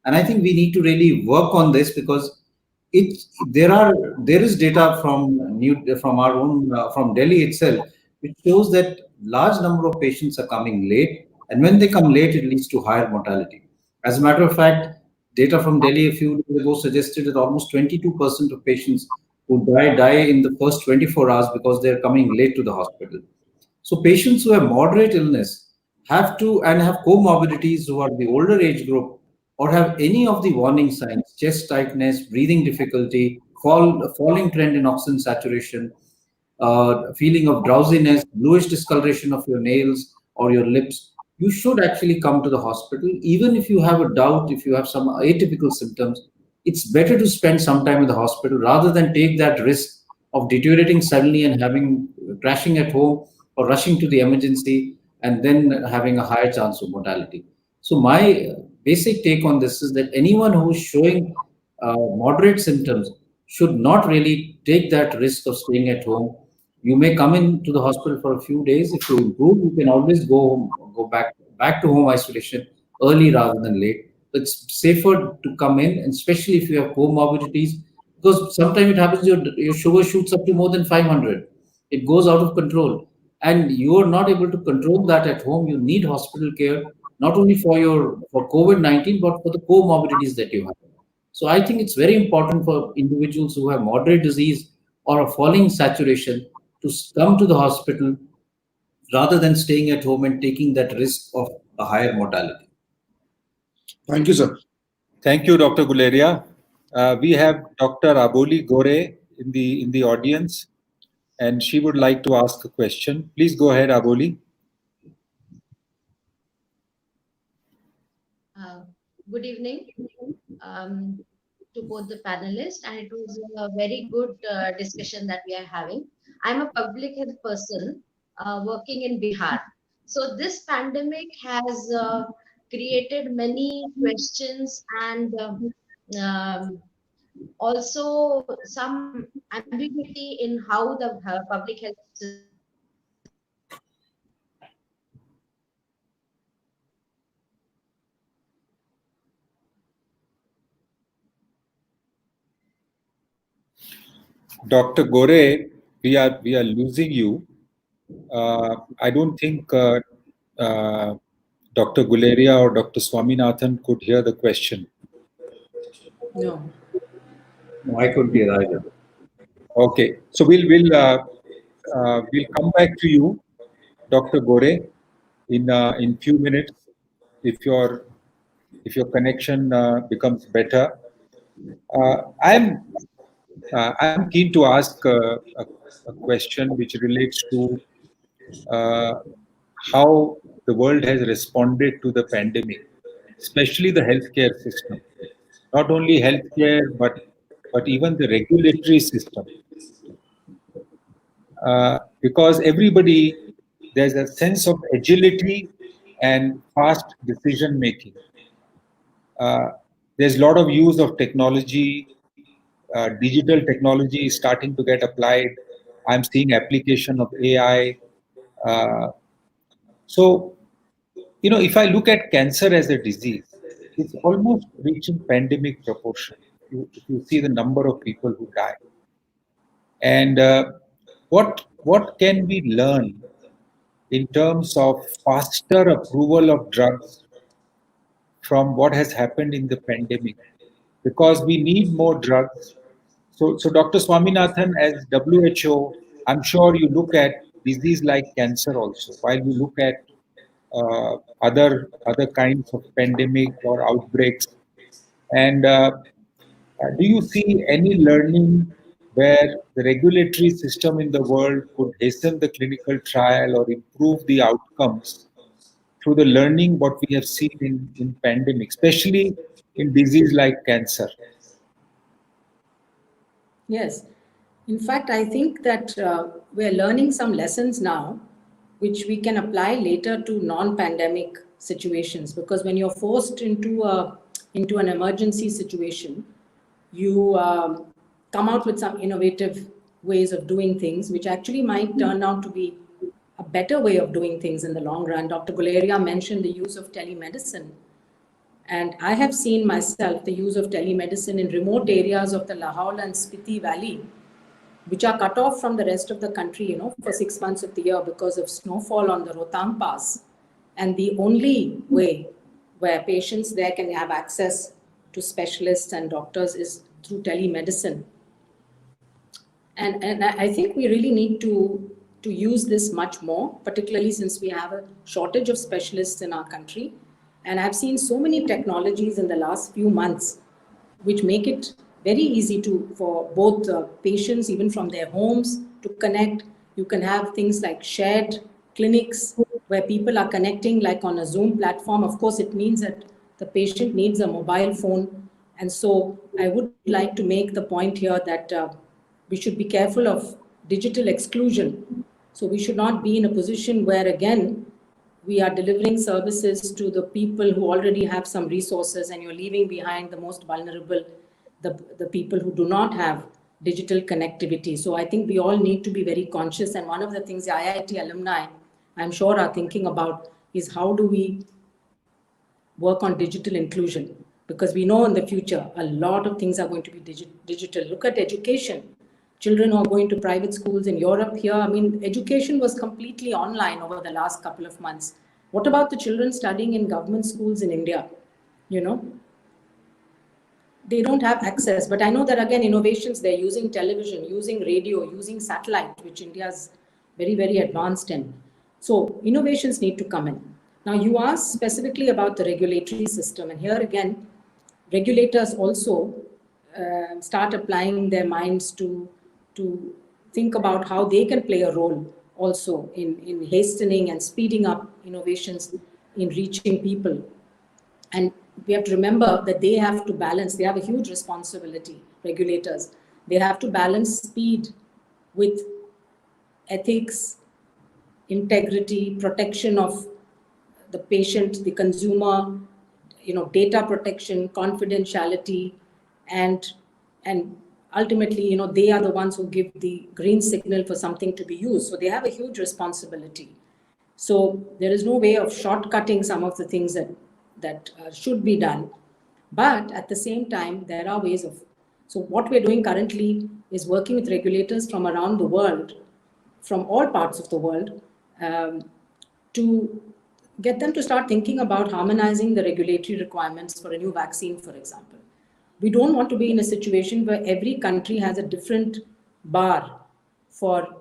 And I think we need to really work on this because there is data from Delhi itself which shows that large number of patients are coming late, and when they come late, it leads to higher mortality. As a matter of fact, data from Delhi a few days ago suggested that almost 22% of patients who die in the first 24 hours because they're coming late to the hospital. So patients who have moderate illness have comorbidities, who are the older age group or have any of the warning signs, chest tightness, breathing difficulty, falling trend in oxygen saturation, feeling of drowsiness, bluish discoloration of your nails or your lips, you should actually come to the hospital. Even if you have a doubt, if you have some atypical symptoms, it's better to spend some time in the hospital rather than take that risk of deteriorating suddenly and crashing at home or rushing to the emergency and then having a higher chance of mortality. So my basic take on this is that anyone who is showing moderate symptoms should not really take that risk of staying at home. You may come into the hospital for a few days. If you improve, you can always go back to home isolation early rather than late. It's safer to come in, and especially if you have comorbidities, because sometimes it happens your sugar shoots up to more than 500. It goes out of control. and you are not able to control that at home, you need hospital care, not only for COVID-19, but for the comorbidities that you have. So I think it's very important for individuals who have moderate disease or a falling saturation to come to the hospital rather than staying at home and taking that risk of a higher mortality. Thank you, sir. Thank you, Dr. Guleria. We have Dr. Aboli Gore in the audience, and she would like to ask a question. Please go ahead, Aboli. Good evening to both the panelists, and it was a very good discussion that we are having. I'm a public health person working in Bihar. So this pandemic has created many questions and also some ambiguity in how the public health system. Dr. Gore, we are losing you. I don't think Dr. Guleria or Dr. Swaminathan could hear the question. No. No, I couldn't hear either. Okay, so we'll come back to you, Dr. Gore, in few minutes if your connection becomes better. I'm keen to ask a question which relates to how the world has responded to the pandemic, especially the healthcare system. Not only healthcare, but even the regulatory system. Because there's a sense of agility and fast decision making. There's a lot of use of technology. Digital technology is starting to get applied. I'm seeing application of AI. So, if I look at cancer as a disease, it's almost reaching pandemic proportion. If you see the number of people who die. And what can we learn in terms of faster approval of drugs from what has happened in the pandemic? Because we need more drugs. So Dr. Swaminathan, as WHO, I'm sure you look at disease like cancer also, while you look at other kinds of pandemic or outbreaks. And do you see any learning where the regulatory system in the world could hasten the clinical trial or improve the outcomes through the learning what we have seen in pandemic, especially in disease like cancer? Yes. In fact, I think that we're learning some lessons now, which we can apply later to non-pandemic situations. Because when you're forced into an emergency situation, you come out with some innovative ways of doing things, which actually might turn out to be a better way of doing things in the long run. Dr. Guleria mentioned the use of telemedicine. And I have seen myself the use of telemedicine in remote areas of the Lahaul and Spiti Valley, which are cut off from the rest of the country, for 6 months of the year because of snowfall on the Rohtang Pass. And the only way where patients there can have access to specialists and doctors is through telemedicine. And I think we really need to use this much more, particularly since we have a shortage of specialists in our country. And I've seen so many technologies in the last few months which make it very easy for both patients, even from their homes, to connect. You can have things like shared clinics where people are connecting like on a Zoom platform. Of course, it means that the patient needs a mobile phone. And so I would like to make the point here that we should be careful of digital exclusion. So we should not be in a position where, again, we are delivering services to the people who already have some resources and you're leaving behind the most vulnerable, the people who do not have digital connectivity. So I think we all need to be very conscious. And one of the things the IIT alumni, I'm sure, are thinking about is how do we work on digital inclusion? Because we know in the future, a lot of things are going to be digital. Look at education. children who are going to private schools in Europe here. I mean, education was completely online over the last couple of months. What about the children studying in government schools in India? You know, they don't have access. But I know that again, innovations, they're using television, using radio, using satellite, which India is very, very advanced in. So innovations need to come in. Now you asked specifically about the regulatory system, and here again, regulators also start applying their minds to think about how they can play a role also in hastening and speeding up innovations in reaching people. And we have to remember that they have to balance, they have a huge responsibility, regulators. They have to balance speed with ethics, integrity, protection of the patient, the consumer, you know, data protection, confidentiality, and ultimately, you know, they are the ones who give the green signal for something to be used. So they have a huge responsibility. So there is no way of shortcutting some of the things that should be done. But at the same time, there are ways of. So what we're doing currently is working with regulators from around the world, from all parts of the world, to get them to start thinking about harmonizing the regulatory requirements for a new vaccine, for example. We don't want to be in a situation where every country has a different bar for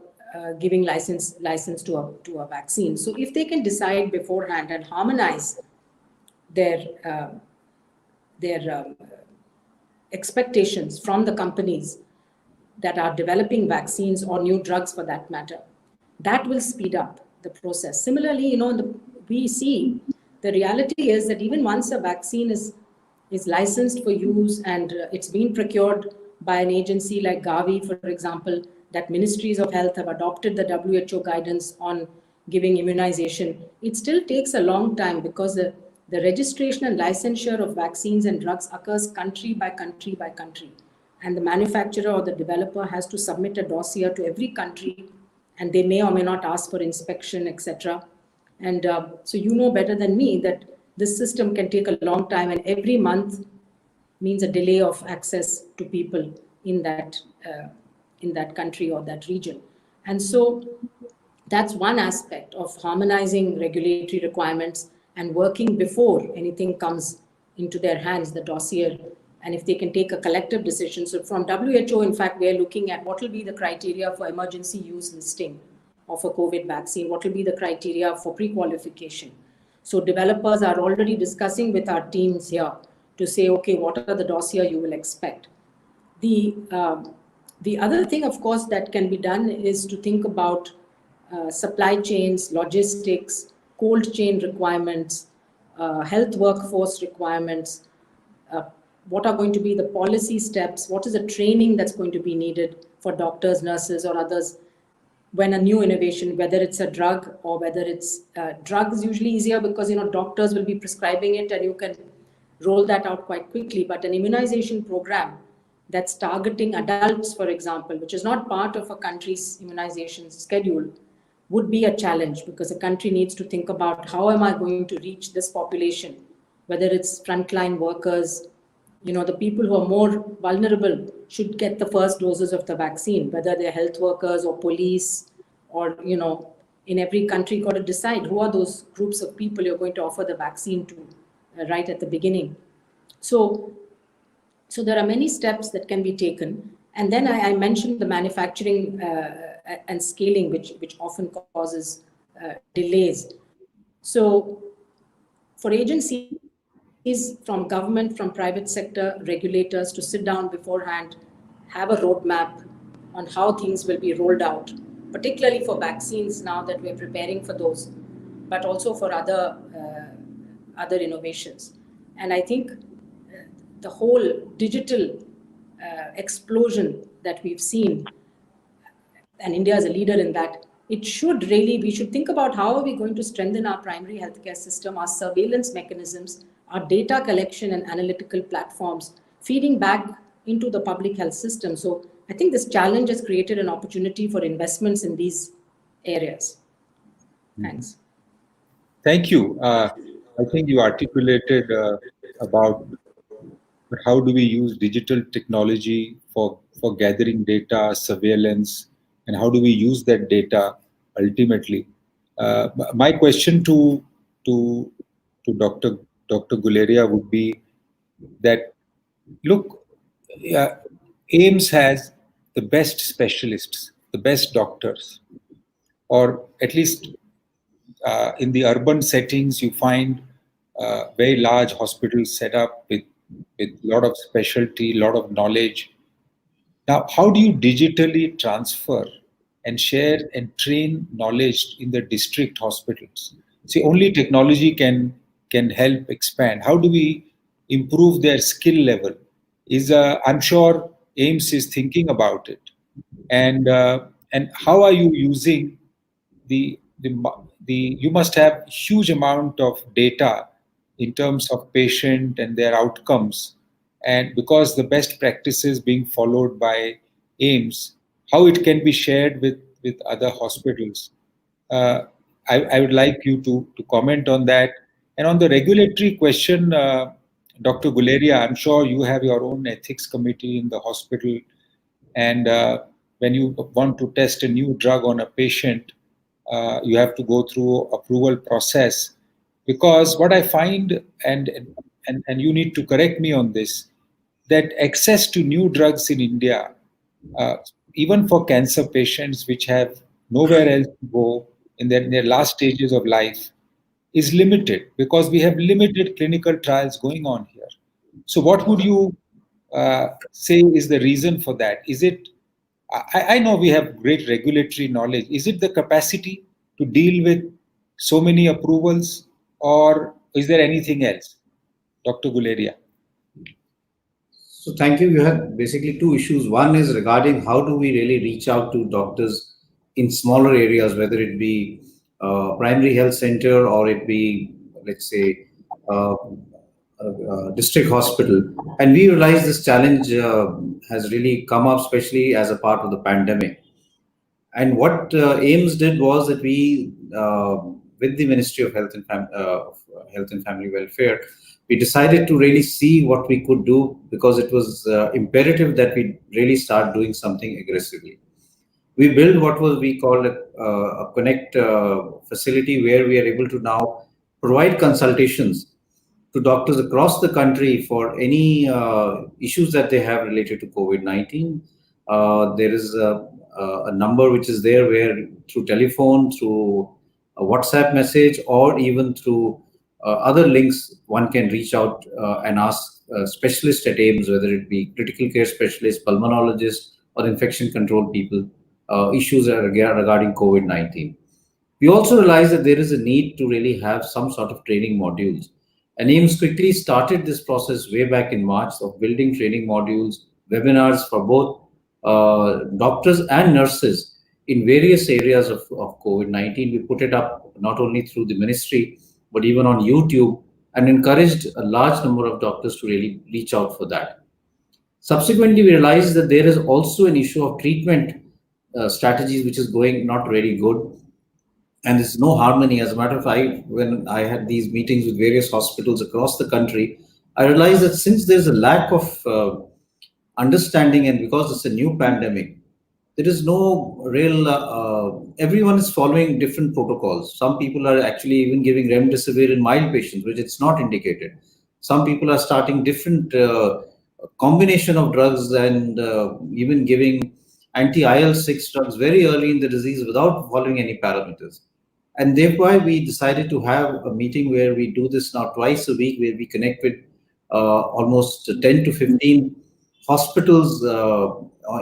giving license to a vaccine. So if they can decide beforehand and harmonize their expectations from the companies that are developing vaccines or new drugs for that matter, that will speed up the process. Similarly, you know, we see the reality is that even once a vaccine is licensed for use and it's been procured by an agency like Gavi, for example, that ministries of health have adopted the WHO guidance on giving immunization, it still takes a long time because the registration and licensure of vaccines and drugs occurs country by country by country. And the manufacturer or the developer has to submit a dossier to every country, and they may or may not ask for inspection, etc. And so you know better than me that this system can take a long time, and every month means a delay of access to people in that country or that region. And so that's one aspect of harmonizing regulatory requirements and working before anything comes into their hands, the dossier, and if they can take a collective decision. So from WHO, in fact, we are looking at what will be the criteria for emergency use listing of a COVID vaccine, what will be the criteria for pre-qualification. So developers are already discussing with our teams here to say, okay, what are the dossier you will expect? The other thing, of course, that can be done is to think about supply chains, logistics, cold chain requirements, health workforce requirements, what are going to be the policy steps, what is the training that's going to be needed for doctors, nurses, or others when a new innovation, whether it's a drug or whether it's drugs, usually easier because, you know, doctors will be prescribing it and you can roll that out quite quickly. But an immunization program that's targeting adults, for example, which is not part of a country's immunization schedule, would be a challenge because a country needs to think about how am I going to reach this population, whether it's frontline workers, you know, the people who are more vulnerable should get the first doses of the vaccine, whether they're health workers or police or, you know, in every country got to decide who are those groups of people you're going to offer the vaccine to right at the beginning. So there are many steps that can be taken. And then I mentioned the manufacturing and scaling, which often causes delays. So for agencies from government, from private sector, regulators to sit down beforehand, have a roadmap on how things will be rolled out, particularly for vaccines now that we're preparing for those, but also for other innovations. And I think the whole digital explosion that we've seen, and India is a leader in that, we should think about how are we going to strengthen our primary healthcare system, our surveillance mechanisms, our data collection and analytical platforms, feeding back into the public health system. So I think this challenge has created an opportunity for investments in these areas. Thanks. Thank you. I think you articulated about how do we use digital technology for for gathering data, surveillance, and how do we use that data ultimately? My question to Dr. Guleria would be that, look, AIMS has the best specialists, the best doctors, or at least in the urban settings, you find very large hospitals set up with a lot of specialty, a lot of knowledge. Now, how do you digitally transfer and share and train knowledge in the district hospitals? See, only technology can help expand. How do we improve their skill level? I'm sure AIMS is thinking about it, and how are you using you must have huge amount of data in terms of patient and their outcomes, and because the best practices being followed by AIMS, how it can be shared with other hospitals. I would like you to comment on that. And on the regulatory question, Dr. Guleria, I'm sure you have your own ethics committee in the hospital, and when you want to test a new drug on a patient, you have to go through approval process. Because what I find, and you need to correct me on this, that access to new drugs in India, even for cancer patients which have nowhere else to go in their last stages of life, is limited because we have limited clinical trials going on here. So what would you say is the reason for that? Is it, I know we have great regulatory knowledge, is it the capacity to deal with so many approvals, or is there anything else? Dr. Guleria. So thank you. You had basically two issues. One is regarding how do we really reach out to doctors in smaller areas, whether it be primary health center or it be, let's say, district hospital. And we realize this challenge has really come up, especially as a part of the pandemic. And what AIMS did was that we, with the Ministry of Health and Family Welfare, we decided to really see what we could do, because it was imperative that we really start doing something aggressively. We built what we called a Connect facility, where we are able to now provide consultations to doctors across the country for any issues that they have related to COVID-19. There is a number which is there where through telephone, through a WhatsApp message, or even through other links, one can reach out and ask specialists at AIMS, whether it be critical care specialists, pulmonologists, or infection control people, issues regarding COVID-19. We also realized that there is a need to really have some sort of training modules. And AIMS quickly started this process way back in March of building training modules, webinars for both doctors and nurses in various areas of COVID-19. We put it up not only through the ministry, but even on YouTube, and encouraged a large number of doctors to really reach out for that. Subsequently, we realized that there is also an issue of treatment strategies, which is going not very good. And there's no harmony. As a matter of fact, when I had these meetings with various hospitals across the country, I realized that since there's a lack of understanding, and because it's a new pandemic, there is no real, everyone is following different protocols. Some people are actually even giving remdesivir in mild patients, which it's not indicated. Some people are starting different combination of drugs, and even giving anti-IL-6 drugs very early in the disease without following any parameters. And therefore, we decided to have a meeting where we do this now twice a week, where we connect with almost 10 to 15 hospitals.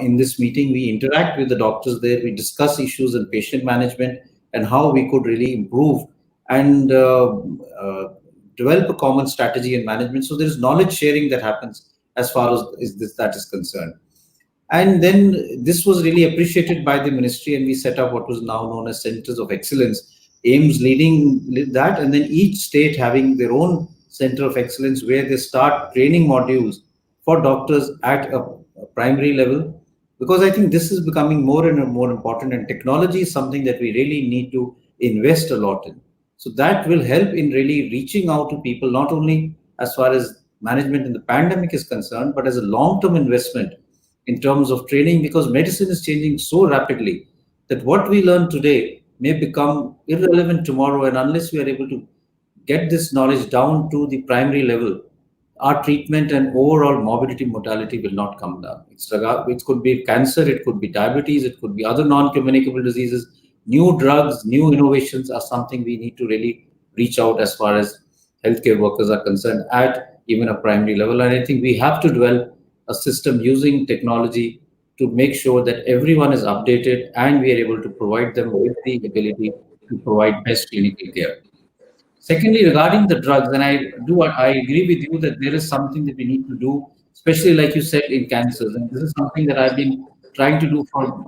In this meeting, we interact with the doctors there. We discuss issues in patient management and how we could really improve and develop a common strategy and management. So there is knowledge sharing that happens as far as that is concerned. And then this was really appreciated by the ministry, and we set up what was now known as Centers of Excellence, AIMS leading that, and then each state having their own Center of Excellence, where they start training modules for doctors at a primary level, because I think this is becoming more and more important, and technology is something that we really need to invest a lot in. So that will help in really reaching out to people, not only as far as management in the pandemic is concerned, but as a long-term investment in terms of training, because medicine is changing so rapidly that what we learn today may become irrelevant tomorrow, and unless we are able to get this knowledge down to the primary level, our treatment and overall morbidity mortality will not come down. It could be cancer, it could be diabetes, it could be other non-communicable diseases. New drugs, new innovations are something we need to really reach out as far as healthcare workers are concerned at even a primary level. And I think we have to develop a system using technology to make sure that everyone is updated and we are able to provide them with the ability to provide best clinical care. Secondly, regarding the drugs, and I agree with you that there is something that we need to do, especially like you said in cancers. And this is something that I've been trying to do for,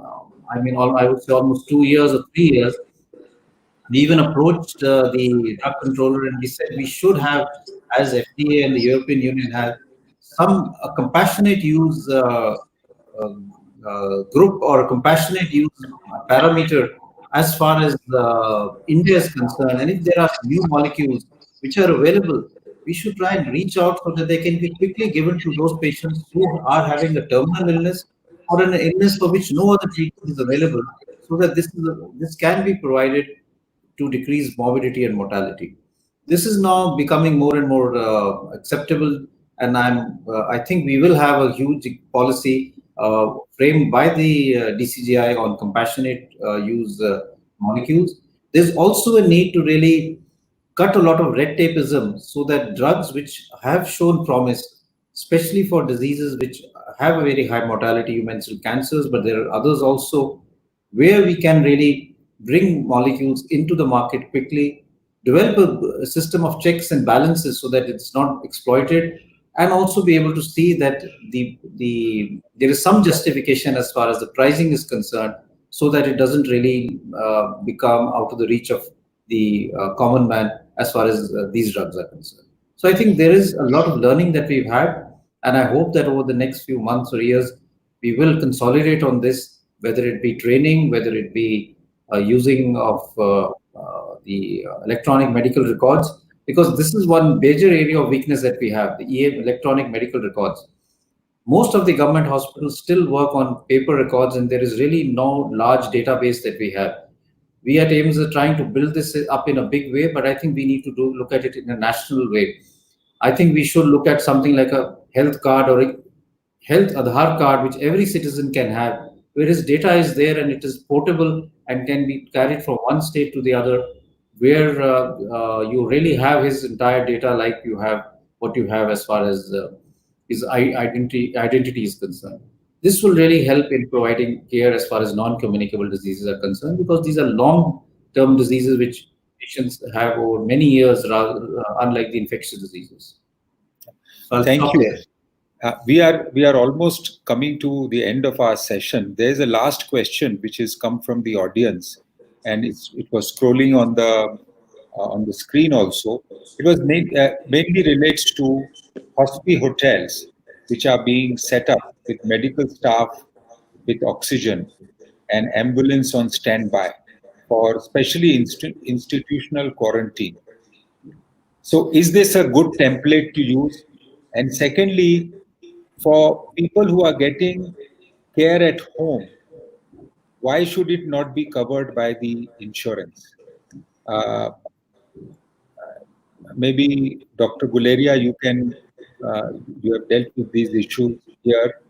I would say almost 2 years or 3 years. We even approached the drug controller and we said we should have, as FDA and the European Union have, a compassionate use group or a compassionate use parameter as far as India is concerned. And if there are new molecules which are available, we should try and reach out so that they can be quickly given to those patients who are having a terminal illness or an illness for which no other treatment is available, so that this can be provided to decrease morbidity and mortality. This is now becoming more and more acceptable, and I think we will have a huge policy framed by the DCGI on compassionate use molecules. There's also a need to really cut a lot of red tapeism so that drugs which have shown promise, especially for diseases which have a very high mortality, you mentioned cancers, but there are others also, where we can really bring molecules into the market quickly, develop a system of checks and balances so that it's not exploited, and also be able to see that there is some justification as far as the pricing is concerned, so that it doesn't really become out of the reach of the common man as far as these drugs are concerned. So I think there is a lot of learning that we've had, and I hope that over the next few months or years, we will consolidate on this, whether it be training, whether it be using of the electronic medical records, because this is one major area of weakness that we have, the electronic medical records. Most of the government hospitals still work on paper records, and there is really no large database that we have. We at AIIMS are trying to build this up in a big way, but I think we need to look at it in a national way. I think we should look at something like a health card or a health Aadhaar card, which every citizen can have, where his data is there and it is portable and can be carried from one state to the other, where you really have his entire data, like what you have as far as his identity is concerned. This will really help in providing care as far as non-communicable diseases are concerned, because these are long-term diseases which patients have over many years, unlike the infectious diseases. Thank you. We are almost coming to the end of our session. There's a last question which has come from the audience, and it was scrolling on the screen also. It was mainly relates to hospital hotels which are being set up with medical staff with oxygen and ambulance on standby for especially institutional quarantine. So is this a good template to use? And secondly, for people who are getting care at home, why should it not be covered by the insurance? Maybe Dr. Guleria, you have dealt with these issues here,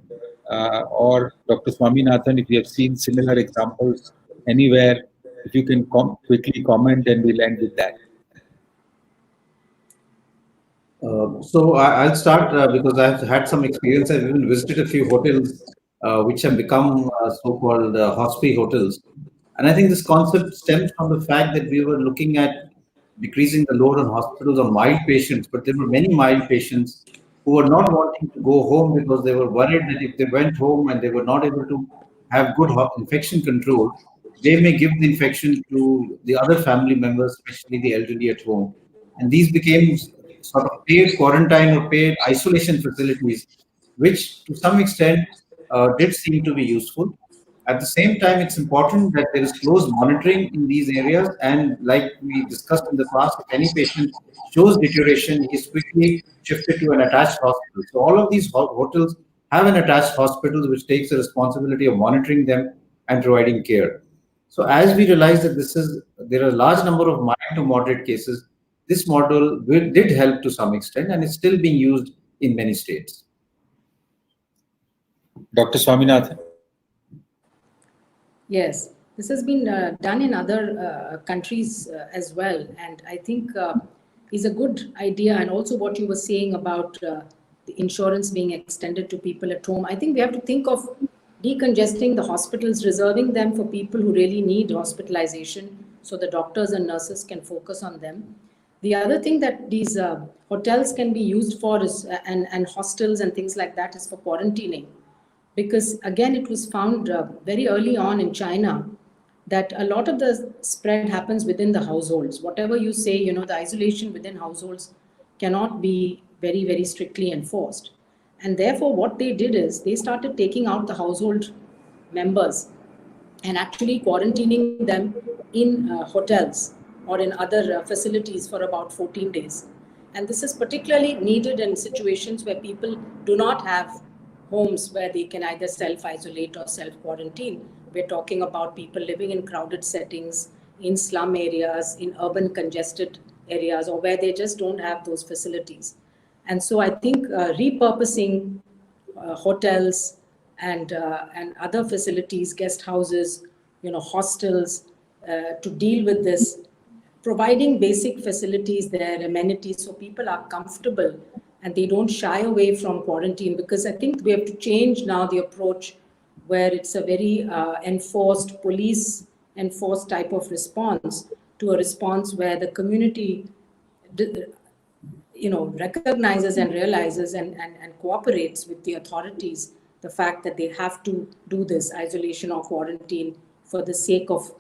or Dr. Swaminathan, if you have seen similar examples anywhere, if you can quickly comment, and we'll end with that. So I'll start because I've had some experience. I've even visited a few hotels which have become so-called hospital hotels. And I think this concept stems from the fact that we were looking at decreasing the load on hospitals on mild patients, but there were many mild patients who were not wanting to go home because they were worried that if they went home and they were not able to have good infection control, they may give the infection to the other family members, especially the elderly at home. And these became sort of paid quarantine or paid isolation facilities, which to some extent did seem to be useful. At the same time, it's important that there is close monitoring in these areas. And like we discussed in the past, if any patient shows deterioration, he is quickly shifted to an attached hospital. So all of these hotels have an attached hospital which takes the responsibility of monitoring them and providing care. So as we realize that there are a large number of mild to moderate cases, this model did help to some extent and is still being used in many states. Dr. Swaminathan. Yes, this has been done in other countries as well, and I think is a good idea. And also what you were saying about the insurance being extended to people at home. I think we have to think of decongesting the hospitals, reserving them for people who really need hospitalization, so the doctors and nurses can focus on them. The other thing that these hotels can be used for is, and hostels and things like that, is for quarantining. Because again, it was found very early on in China that a lot of the spread happens within the households. Whatever you say, the isolation within households cannot be very, very strictly enforced. And therefore, what they did is they started taking out the household members and actually quarantining them in hotels or in other facilities for about 14 days. And this is particularly needed in situations where people do not have homes where they can either self-isolate or self-quarantine. We're talking about people living in crowded settings, in slum areas, in urban congested areas, or where they just don't have those facilities. And so I think repurposing hotels and other facilities, guest houses, hostels, to deal with this, providing basic facilities there, amenities, so people are comfortable and they don't shy away from quarantine. Because I think we have to change now the approach where it's a very enforced, police-enforced type of response to a response where the community recognizes and realizes and cooperates with the authorities the fact that they have to do this isolation or quarantine for the sake of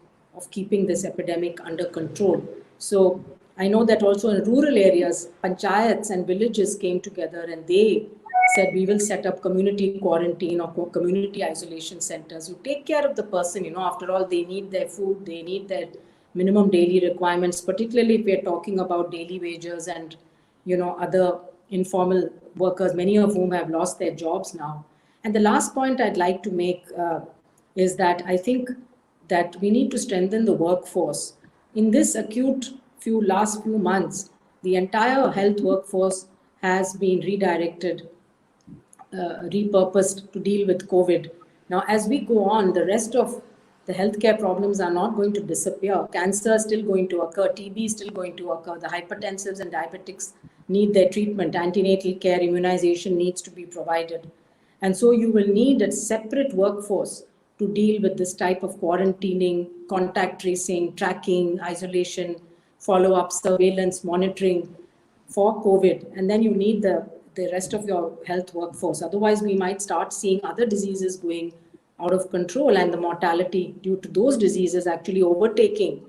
keeping this epidemic under control. So I know that also in rural areas, panchayats and villages came together and they said, we will set up community quarantine or community isolation centers. You take care of the person, after all, they need their food, they need their minimum daily requirements, particularly if we're talking about daily wages and other informal workers, many of whom have lost their jobs now. And the last point I'd like to make is that I think that we need to strengthen the workforce. In this acute last few months, the entire health workforce has been redirected, repurposed to deal with COVID. Now, as we go on, the rest of the healthcare problems are not going to disappear. Cancer is still going to occur, TB is still going to occur, the hypertensives and diabetics need their treatment, antenatal care, immunization needs to be provided. And so you will need a separate workforce to deal with this type of quarantining, contact tracing, tracking, isolation, follow-up, surveillance, monitoring for COVID. And then you need the rest of your health workforce. Otherwise, we might start seeing other diseases going out of control and the mortality due to those diseases actually overtaking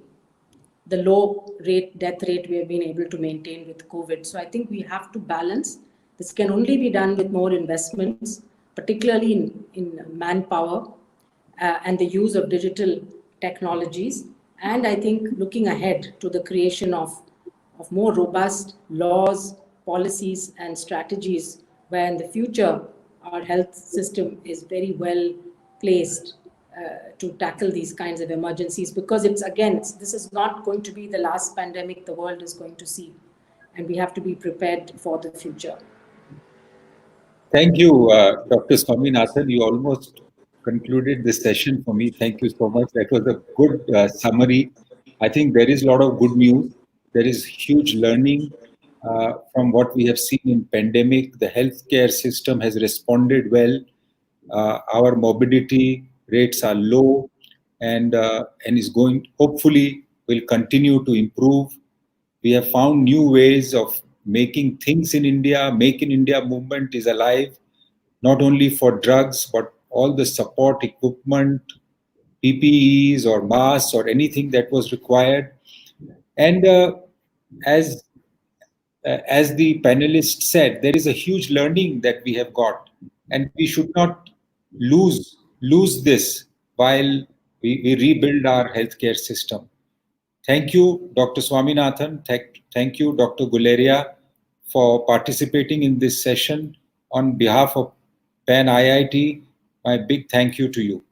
the low death rate we have been able to maintain with COVID. So I think we have to balance. This can only be done with more investments, particularly in manpower and the use of digital technologies. And I think looking ahead to the creation of more robust laws, policies, and strategies where in the future our health system is very well placed to tackle these kinds of emergencies, because this is not going to be the last pandemic the world is going to see, and we have to be prepared for the future. Thank you, Dr. Swaminathan. You almost concluded this session for me. Thank you so much. That was a good summary. I think there is a lot of good news. There is huge learning from what we have seen in pandemic. The healthcare system has responded well. Our morbidity rates are low and is going, hopefully, will continue to improve. We have found new ways of making things in India. Make in India movement is alive, not only for drugs, but all the support equipment, PPEs or masks or anything that was required. And as the panelists said, there is a huge learning that we have got, and we should not lose this while we rebuild our healthcare system. Thank you, Dr. Swaminathan. Thank you, Dr. Guleria, for participating in this session on behalf of PAN IIT, my big thank you to you.